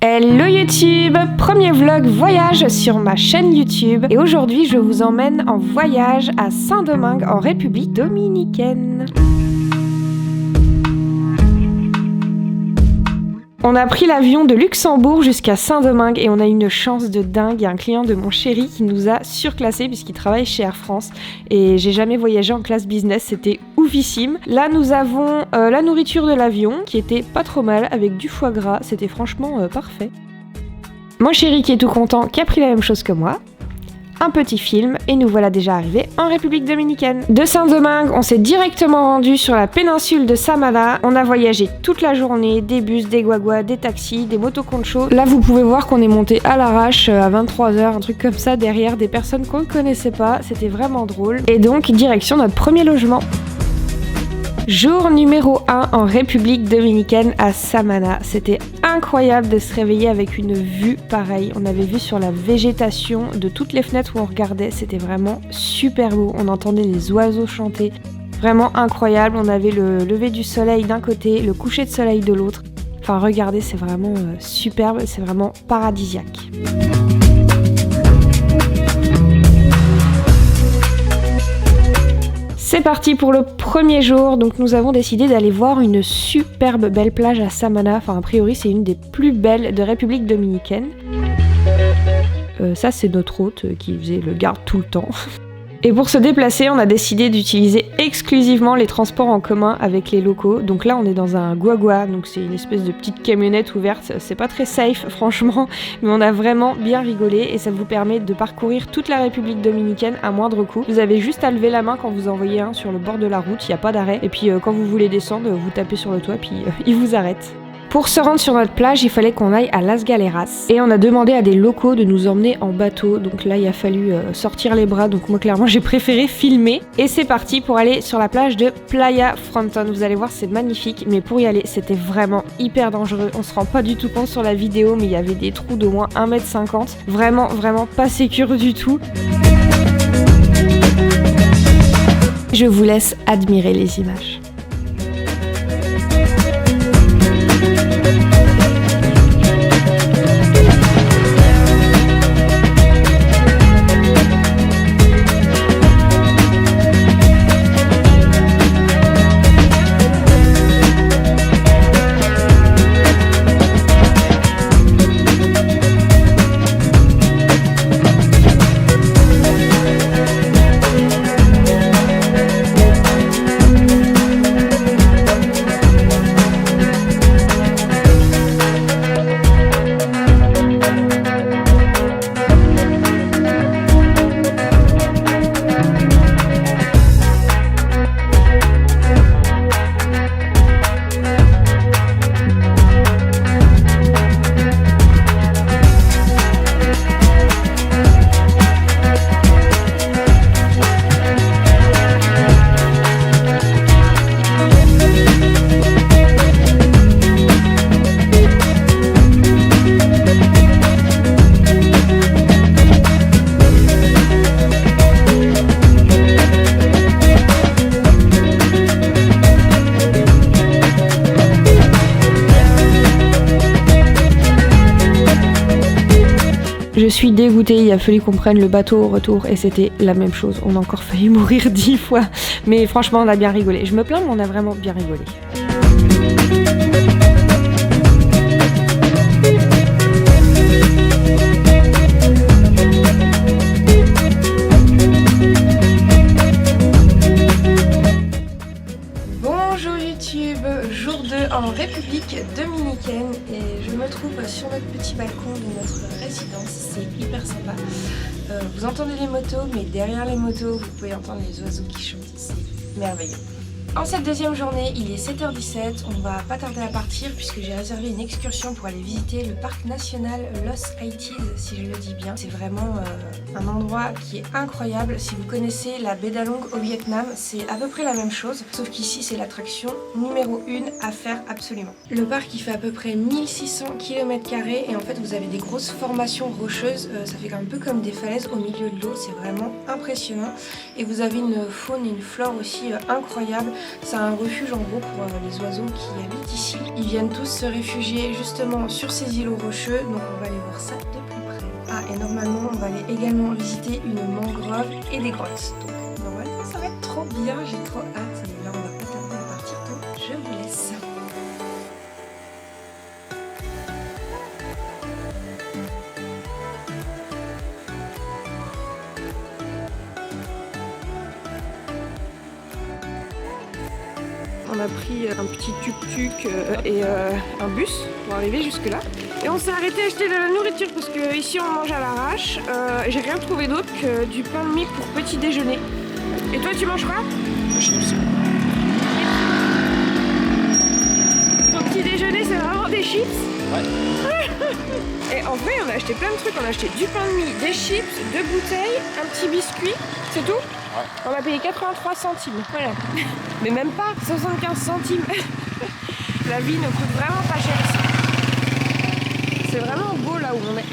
Hello YouTube, premier vlog voyage sur ma chaîne YouTube et aujourd'hui je vous emmène en voyage à Saint-Domingue en République Dominicaine. On a pris l'avion de Luxembourg jusqu'à Saint-Domingue et on a eu une chance de dingue. Il y a un client de mon chéri qui nous a surclassé puisqu'il travaille chez Air France et j'ai jamais voyagé en classe business, c'était oufissime. Là nous avons la nourriture de l'avion qui était pas trop mal avec du foie gras, c'était franchement parfait. Mon chéri qui est tout content, qui a pris la même chose que moi. Un petit film et nous voilà déjà arrivés en République Dominicaine. De Saint-Domingue, on s'est directement rendu sur la péninsule de Samana. On a voyagé toute la journée, des bus, des guaguas, des taxis, des motos concho. Là, vous pouvez voir qu'on est monté à l'arrache à 23h, un truc comme ça, derrière des personnes qu'on ne connaissait pas. C'était vraiment drôle. Et donc, direction notre premier logement. Jour numéro 1 en République Dominicaine à Samana. C'était incroyable de se réveiller avec une vue pareille. On avait vu sur la végétation de toutes les fenêtres où on regardait. C'était vraiment super beau. On entendait les oiseaux chanter. Vraiment incroyable. On avait le lever du soleil d'un côté, le coucher de soleil de l'autre. Enfin, regardez, c'est vraiment superbe. C'est vraiment paradisiaque. C'est parti pour le premier jour, donc nous avons décidé d'aller voir une superbe belle plage à Samana, enfin a priori c'est une des plus belles de République Dominicaine. Ça c'est notre hôte qui faisait le garde tout le temps. Et pour se déplacer, on a décidé d'utiliser exclusivement les transports en commun avec les locaux. Donc là, on est dans un guagua, donc c'est une espèce de petite camionnette ouverte. C'est pas très safe, franchement, mais on a vraiment bien rigolé et ça vous permet de parcourir toute la République Dominicaine à moindre coût. Vous avez juste à lever la main quand vous en voyez un sur le bord de la route, il n'y a pas d'arrêt. Et puis quand vous voulez descendre, vous tapez sur le toit, puis il vous arrête. Pour se rendre sur notre plage, il fallait qu'on aille à Las Galeras. Et on a demandé à des locaux de nous emmener en bateau. Donc là, il a fallu sortir les bras. Donc moi, clairement, j'ai préféré filmer. Et c'est parti pour aller sur la plage de Playa Fronton. Vous allez voir, c'est magnifique. Mais pour y aller, c'était vraiment hyper dangereux. On se rend pas du tout compte sur la vidéo, mais il y avait des trous d'au moins 1,50 m. Vraiment, vraiment pas sécure du tout. Je vous laisse admirer les images. Je suis dégoûtée, il a fallu qu'on prenne le bateau au retour et c'était la même chose. On a encore failli mourir 10 fois. Mais franchement, on a bien rigolé. Je me plains, mais on a vraiment bien rigolé. Bonjour YouTube, jour 2 en République Dominicaine et je me trouve sur notre petit balcon de notre résidence, c'est hyper sympa. Vous entendez les motos, mais derrière les motos, vous pouvez entendre les oiseaux qui chantent, c'est merveilleux. En cette deuxième journée, il est 7h17, on va pas tarder à partir puisque j'ai réservé une excursion pour aller visiter le parc national Los Haïtis, si je le dis bien. C'est vraiment un endroit qui est incroyable. Si vous connaissez la baie d'Along au Vietnam, c'est à peu près la même chose, sauf qu'ici c'est l'attraction numéro 1 à faire absolument. Le parc il fait à peu près 1600 km² et en fait vous avez des grosses formations rocheuses, ça fait un peu comme des falaises au milieu de l'eau, c'est vraiment impressionnant. Et vous avez une faune et une flore aussi incroyable. C'est un refuge en gros pour les oiseaux qui habitent ici. Ils viennent tous se réfugier justement sur ces îlots rocheux, donc on va aller voir ça de plus près. Ah, et normalement on va aller également visiter une mangrove et des grottes. Donc normalement ça va être trop bien, j'ai trop hâte. Et là on va pas tarder à partir, donc je vous laisse. On a pris un petit tuk-tuk et un bus pour arriver jusque là. Et on s'est arrêté acheter de la nourriture parce que ici on mange à l'arrache. J'ai rien trouvé d'autre que du pain de mie pour petit déjeuner. Et toi tu manges quoi? Chips. Ton petit déjeuner c'est vraiment des chips? Ouais. Et en vrai on a acheté plein de trucs. On a acheté du pain de mie, des chips, 2 bouteilles, un petit biscuit. C'est tout? Ouais. On a payé 83 centimes. Voilà. Mais même pas 75 centimes. La vie ne coûte vraiment pas cher ici. C'est vraiment beau là où on est.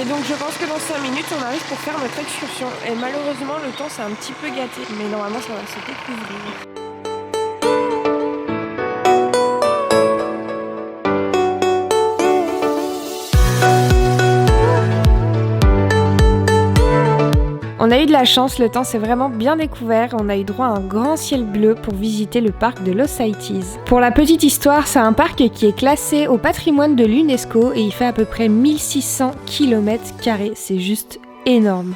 Et donc je pense que dans 5 minutes on arrive pour faire notre excursion. Et malheureusement le temps s'est un petit peu gâté. Mais normalement ça va se découvrir. On a eu de la chance, le temps s'est vraiment bien découvert, on a eu droit à un grand ciel bleu pour visiter le parc de Los Aitis. Pour la petite histoire, c'est un parc qui est classé au patrimoine de l'UNESCO et il fait à peu près 1600 km², c'est juste énorme.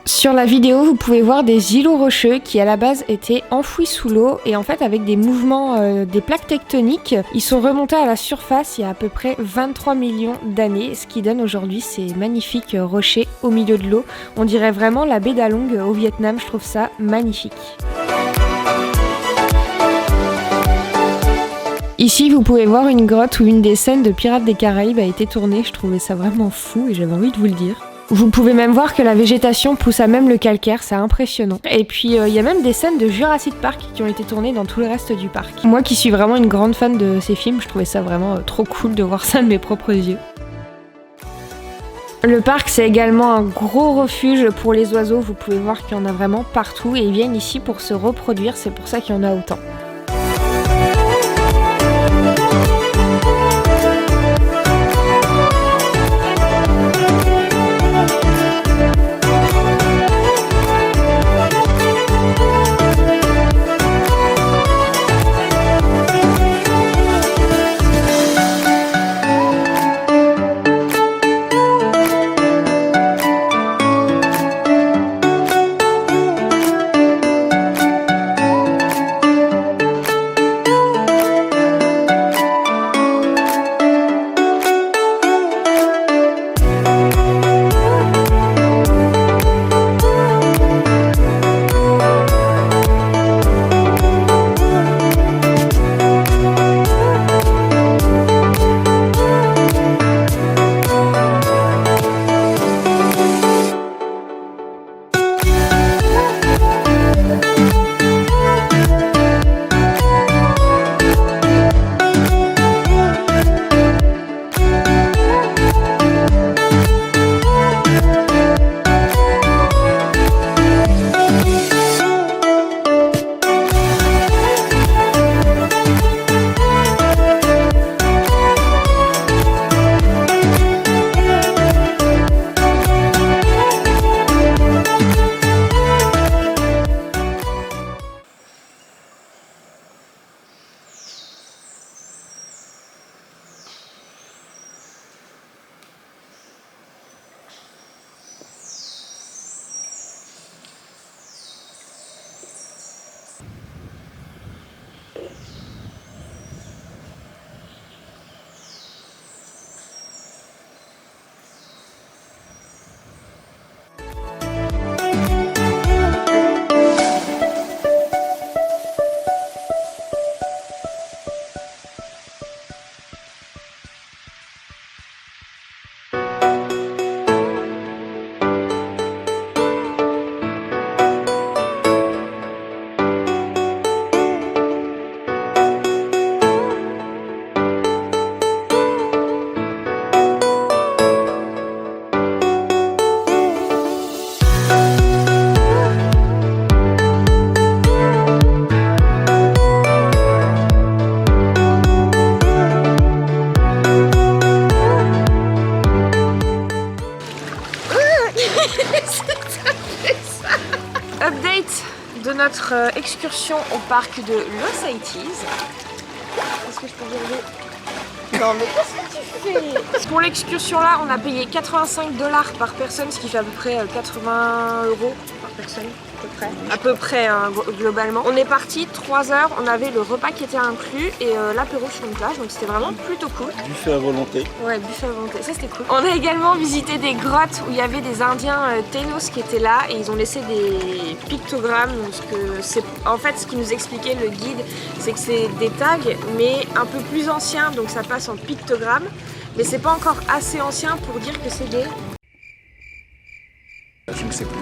Sur la vidéo, vous pouvez voir des îlots rocheux qui à la base étaient enfouis sous l'eau et en fait avec des mouvements des plaques tectoniques, ils sont remontés à la surface il y a à peu près 23 millions d'années, ce qui donne aujourd'hui ces magnifiques rochers au milieu de l'eau. On dirait vraiment la baie d'Along au Vietnam, je trouve ça magnifique. Ici, vous pouvez voir une grotte où une des scènes de Pirates des Caraïbes a été tournée, je trouvais ça vraiment fou et j'avais envie de vous le dire. Vous pouvez même voir que la végétation pousse à même le calcaire, c'est impressionnant. Et puis il y a même des scènes de Jurassic Park qui ont été tournées dans tout le reste du parc. Moi qui suis vraiment une grande fan de ces films, je trouvais ça vraiment trop cool de voir ça de mes propres yeux. Le parc c'est également un gros refuge pour les oiseaux, vous pouvez voir qu'il y en a vraiment partout et ils viennent ici pour se reproduire, c'est pour ça qu'il y en a autant. notre excursion au parc de Los Aitis. Est-ce que je peux regarder? Non mais qu'est-ce que tu fais? Pour l'excursion là, on a payé 85 $ par personne, ce qui fait à peu près 80 € par personne. À peu près hein, globalement. On est parti 3 heures, on avait le repas qui était inclus et l'apéro sur une plage, donc c'était vraiment plutôt cool. Buffet à volonté. Ouais, buffet à volonté, ça c'était cool. On a également visité des grottes où il y avait des Indiens Taínos qui étaient là et ils ont laissé des pictogrammes. En fait, ce qui nous expliquait le guide, c'est que c'est des tags mais un peu plus anciens, donc ça passe en pictogramme. Mais c'est pas encore assez ancien pour dire que c'est des... Je ne sais plus.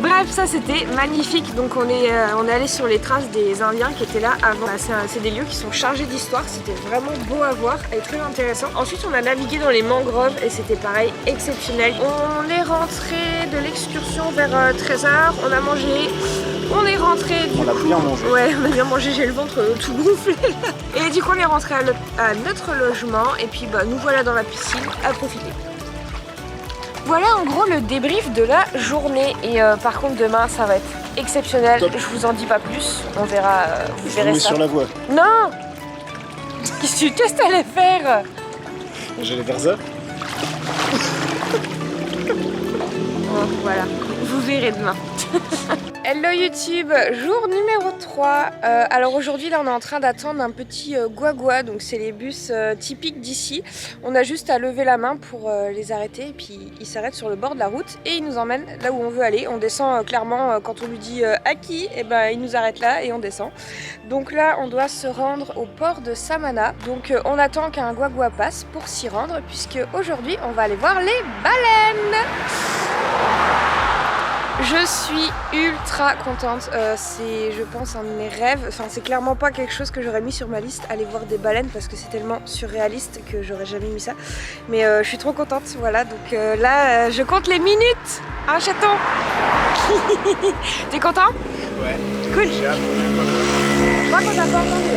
Bref, ça c'était magnifique, donc on est allé sur les traces des Indiens qui étaient là avant. C'est des lieux qui sont chargés d'histoire, c'était vraiment beau à voir et très intéressant. Ensuite on a navigué dans les mangroves et c'était pareil, exceptionnel. On est rentré de l'excursion vers 13 h, on a mangé, on est rentré du coup... On a bien mangé. Ouais, on a bien mangé, j'ai le ventre tout gonflé. Et du coup on est rentré à notre logement et puis bah, nous voilà dans la piscine à profiter. Voilà en gros le débrief de la journée et par contre demain ça va être exceptionnel. Top. Je vous en dis pas plus, on verra, vous verrez ça. Sur la voie. Non. Qu'est-ce que t'allais faire? J'allais faire ça. Bon, voilà, vous verrez demain. Hello YouTube, jour numéro 3. Alors aujourd'hui là on est en train d'attendre un petit guagua, donc c'est les bus typiques d'ici. On a juste à lever la main pour les arrêter et puis ils s'arrêtent sur le bord de la route et ils nous emmènent là où on veut aller. On descend clairement quand on lui dit à qui, et ben il nous arrête là et on descend. Donc là on doit se rendre au port de Samana. Donc on attend qu'un guagua passe pour s'y rendre puisque aujourd'hui on va aller voir les baleines. Je suis ultra contente, c'est je pense un de mes rêves, enfin c'est clairement pas quelque chose que j'aurais mis sur ma liste, aller voir des baleines parce que c'est tellement surréaliste que j'aurais jamais mis ça. Mais je suis trop contente, voilà, donc là je compte les minutes, hein chaton. T'es content? Ouais. Cool. J'ai hâte. Je crois qu'on t'a pas entendu.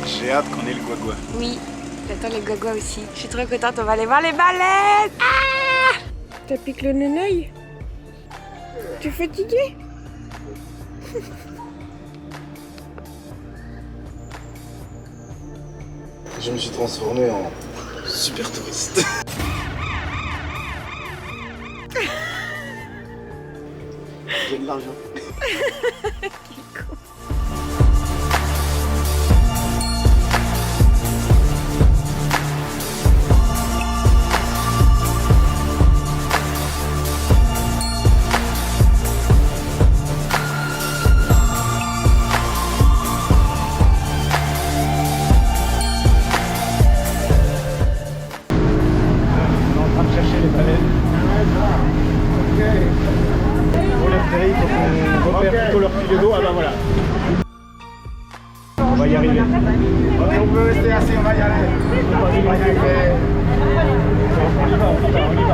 J'ai hâte qu'on ait le guagua. Oui, j'attends les guagua aussi, je suis trop contente, on va aller voir les baleines. Ah, t'as piqué le neneuil? Tu es fatigué? Je me suis transformé en super touriste. J'ai de l'argent. On va y arriver. On peut rester assis, on va y aller. On y va, on y va.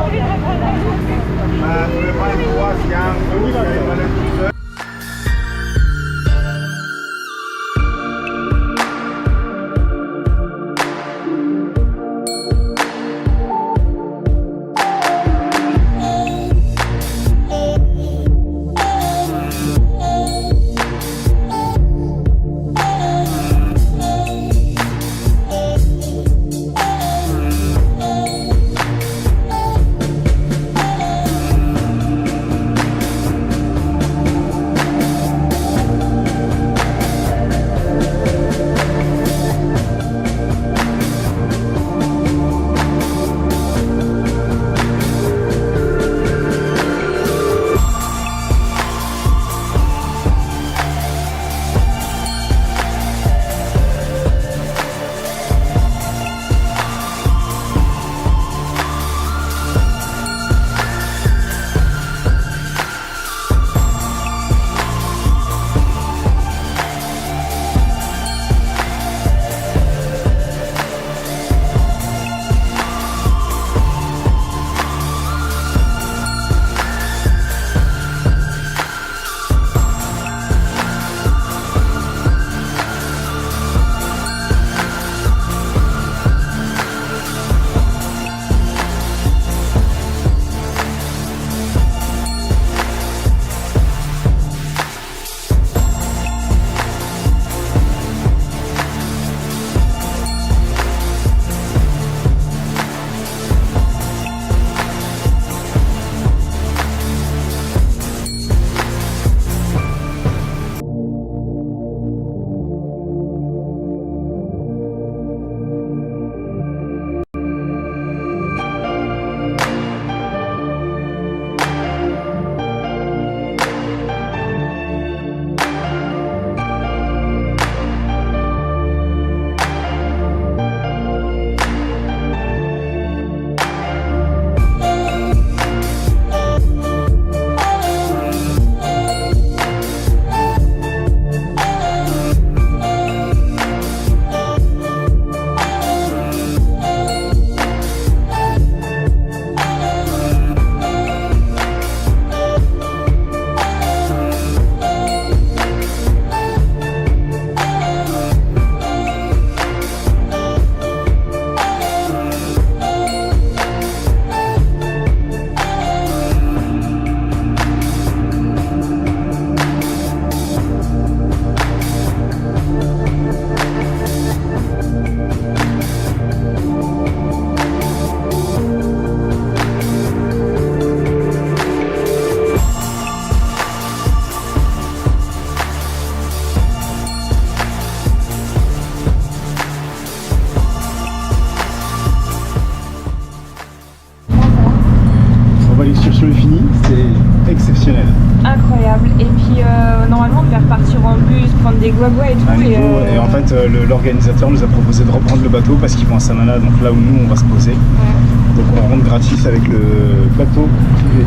les guaguas et tout. À Nigo, et en fait, l'organisateur nous a proposé de reprendre le bateau parce qu'ils vont à Samana, donc là où nous on va se poser. Donc on rentre gratis avec le bateau privé.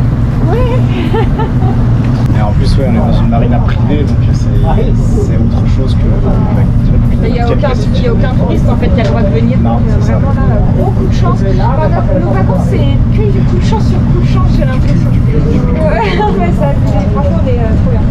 Ouais. Et en plus, ouais, on est dans une marina privée, donc c'est autre chose que. Il n'y a aucun touriste en fait qui a le droit de venir. Non, donc vraiment là, gros coup de chance. Nos vacances, c'est que coup de chance sur coup de chance, j'ai l'impression. Ouais, ça, franchement, on est trop bien.